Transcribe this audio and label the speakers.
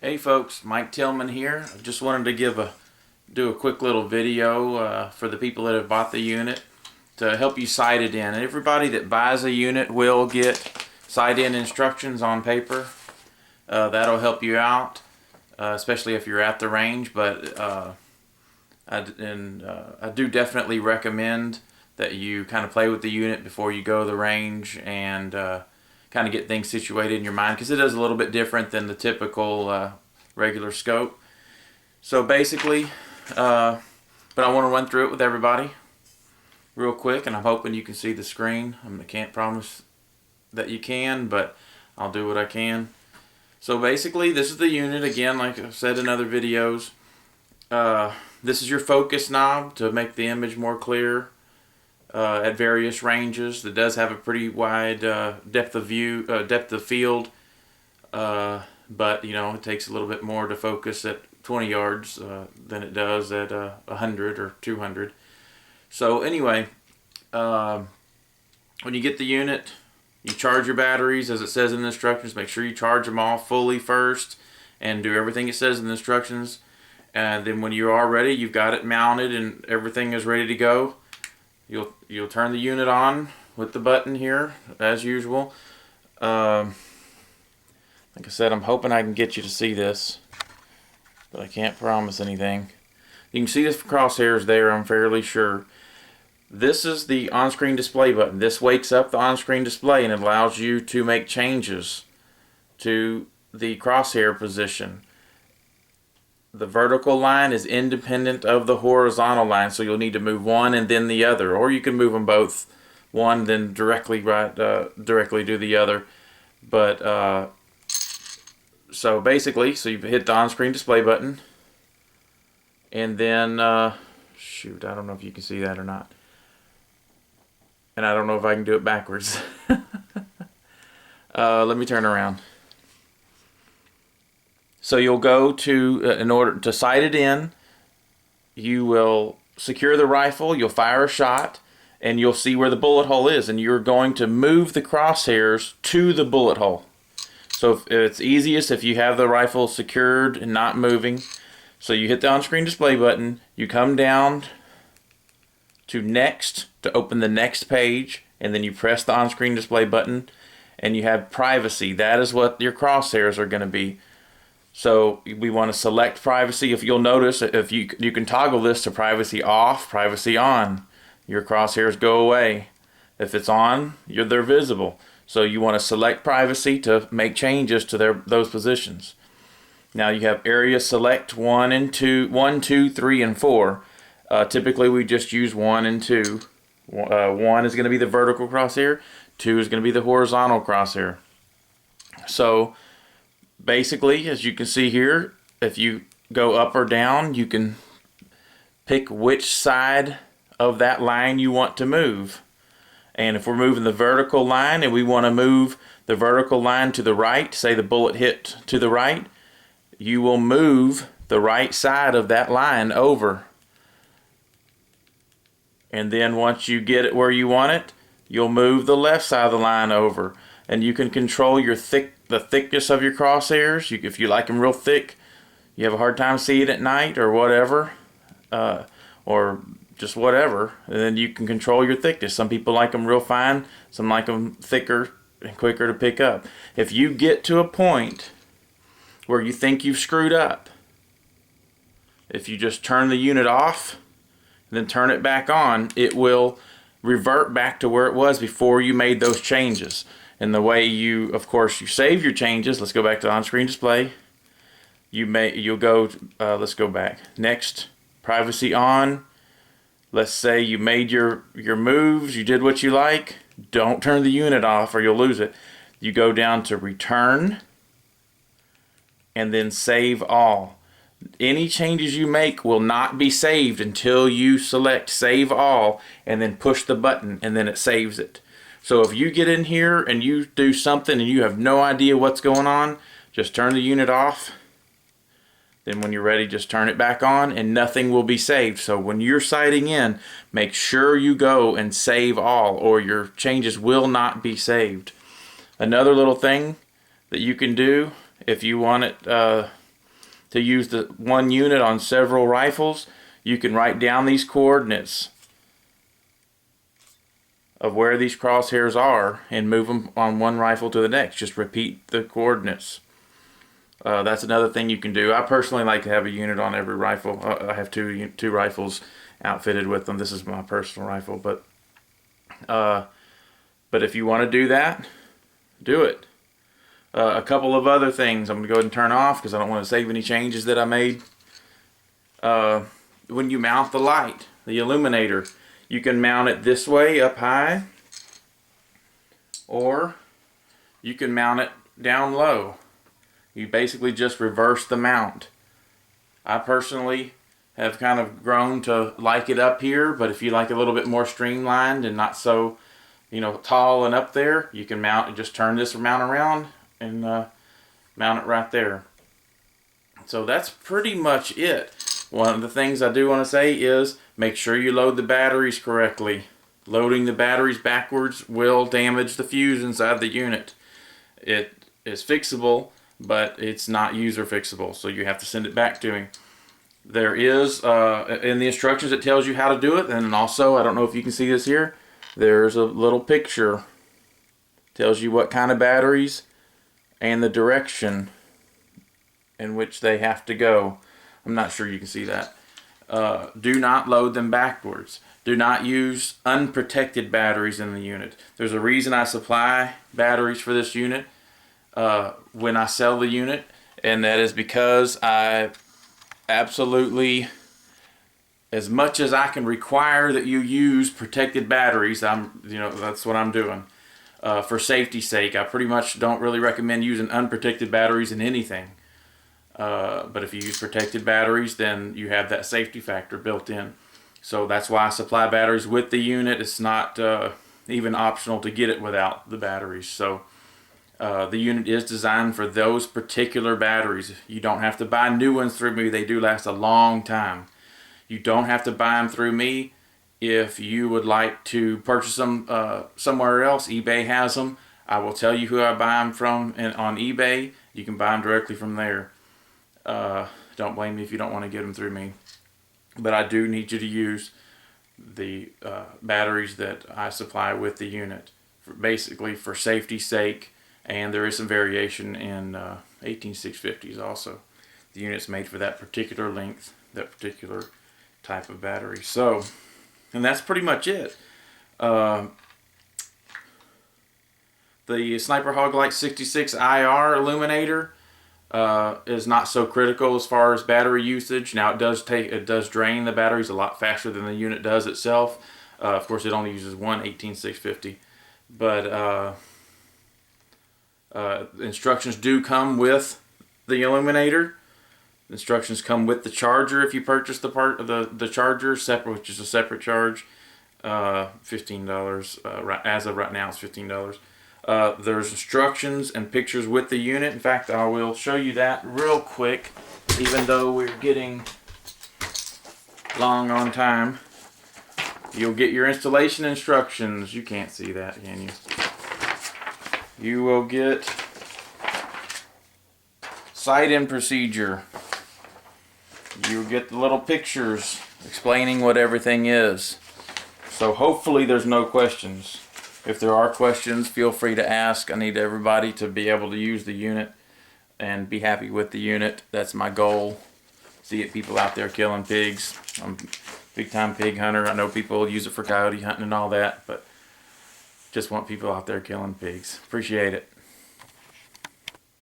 Speaker 1: Hey folks, Mike Tillman here. I just wanted to do a quick little video for the people that have bought the unit to help you sight it in. And everybody that buys a unit will get sight in instructions on paper. That'll help you out, especially if you're at the range. But I do definitely recommend that you kind of play with the unit before you go to the range and kind of get things situated in your mind, because it is a little bit different than the typical regular scope. So basically, but I want to run through it with everybody real quick, and I'm hoping you can see the screen. I can't promise that you can, but I'll do what I can. So basically, this is the unit again, like I've said in other videos. This is your focus knob to make the image more clear at various ranges. It does have a pretty wide depth of field, but you know, it takes a little bit more to focus at 20 yards than it does at 100 or 200. So anyway, when you get the unit, you charge your batteries as it says in the instructions. Make sure you charge them all fully first and do everything it says in the instructions. And then when you are ready, you've got it mounted and everything is ready to go. You'll turn the unit on with the button here as usual. Like I said, I'm hoping I can get you to see this, but I can't promise anything. You can see the crosshairs there, I'm fairly sure. This is the on-screen display button. This wakes up the on-screen display and it allows you to make changes to the crosshair position. The vertical line is independent of the horizontal line, so you'll need to move one and then the other, or you can move them both, one then directly do the other. But so basically, so you hit the on-screen display button, and then shoot, I don't know if you can see that or not, and I don't know if I can do it backwards. Let me turn around. So you'll go to, in order to sight it in, you will secure the rifle, you'll fire a shot, and you'll see where the bullet hole is, and you're going to move the crosshairs to the bullet hole. So if it's easiest if you have the rifle secured and not moving. So you hit the on-screen display button, you come down to next to open the next page, and then you press the on-screen display button, and you have privacy. That is what your crosshairs are going to be. So we want to select privacy. If you'll notice, if you can toggle this to privacy off, privacy on. Your crosshairs go away. If it's on, they're visible. So you want to select privacy to make changes to those positions. Now you have area select 1, 2, 3, and 4. Typically we just use 1 and 2. 1 is going to be the vertical crosshair. 2 is going to be the horizontal crosshair. So basically, as you can see here, if you go up or down, you can pick which side of that line you want to move. And if we're moving the vertical line and we want to move the vertical line to the right, say the bullet hit to the right, you will move the right side of that line over. And then once you get it where you want it, you'll move the left side of the line over. And you can control the thickness of your crosshairs. If you like them real thick, you have a hard time seeing at night or whatever, or just whatever, and then you can control your thickness. Some people like them real fine, some like them thicker and quicker to pick up. If you get to a point where you think you've screwed up, if you just turn the unit off and then turn it back on, it will revert back to where it was before you made those changes. And the way you, of course, you save your changes. Let's go back to on-screen display. You'll go. Let's go back. Next, privacy on. Let's say you made your moves. You did what you like. Don't turn the unit off or you'll lose it. You go down to return, and then save all. Any changes you make will not be saved until you select save all and then push the button, and then it saves it. So if you get in here and you do something and you have no idea what's going on, just turn the unit off. Then when you're ready, just turn it back on and nothing will be saved. So when you're sighting in, make sure you go and save all, or your changes will not be saved. Another little thing that you can do if you want it to use the one unit on several rifles, you can write down these coordinates of where these crosshairs are and move them on one rifle to the next. Just repeat the coordinates. That's another thing you can do. I personally like to have a unit on every rifle. I have two rifles outfitted with them. This is my personal rifle, but if you want to do that, do it. A couple of other things I'm going to go ahead and turn off because I don't want to save any changes that I made. When you mount the light, the illuminator, you can mount it this way up high, or you can mount it down low. You basically just reverse the mount. I personally have kind of grown to like it up here, but if you like a little bit more streamlined and not so, tall and up there, you can mount and just turn this mount around and mount it right there. So that's pretty much it. One of the things I do want to say is make sure you load the batteries correctly. Loading the batteries backwards will damage the fuse inside the unit. It is fixable, but it's not user fixable, so you have to send it back to me. There is, in the instructions, it tells you how to do it, and also, I don't know if you can see this here, there's a little picture. Tells you what kind of batteries and the direction in which they have to go. I'm not sure you can see that. Do not load them backwards. Do not use unprotected batteries in the unit. There's a reason I supply batteries for this unit when I sell the unit, and that is because I absolutely, as much as I can require that you use protected batteries, that's what I'm doing. For safety's sake, I pretty much don't really recommend using unprotected batteries in anything. But if you use protected batteries, then you have that safety factor built in. So that's why I supply batteries with the unit. It's not even optional to get it without the batteries. So the unit is designed for those particular batteries. You don't have to buy new ones through me. They do last a long time. You don't have to buy them through me. If you would like to purchase them somewhere else, eBay has them. I will tell you who I buy them from on eBay. You can buy them directly from there. Don't blame me if you don't want to get them through me. But I do need you to use the batteries that I supply with the unit, basically for safety's sake. And there is some variation in 18650s also. The unit's made for that particular length, that particular type of battery. So, and that's pretty much it. The Sniper Hog Light 66 IR illuminator is not so critical as far as battery usage. Now it does drain the batteries a lot faster than the unit does itself. Of course, it only uses one 18650, but instructions do come with the illuminator. Instructions come with the charger if you purchase the charger separate, which is a separate charge. $15. As of right now, it's $15. There's instructions and pictures with the unit. In fact, I will show you that real quick, even though we're getting long on time. You'll get your installation instructions. You can't see that, can you? You will get sight and procedure. You'll get the little pictures explaining what everything is. So hopefully there's no questions. If there are questions, feel free to ask. I need everybody to be able to use the unit and be happy with the unit. That's my goal. See it, people out there killing pigs. I'm a big time pig hunter. I know people use it for coyote hunting and all that, but just want people out there killing pigs. Appreciate it.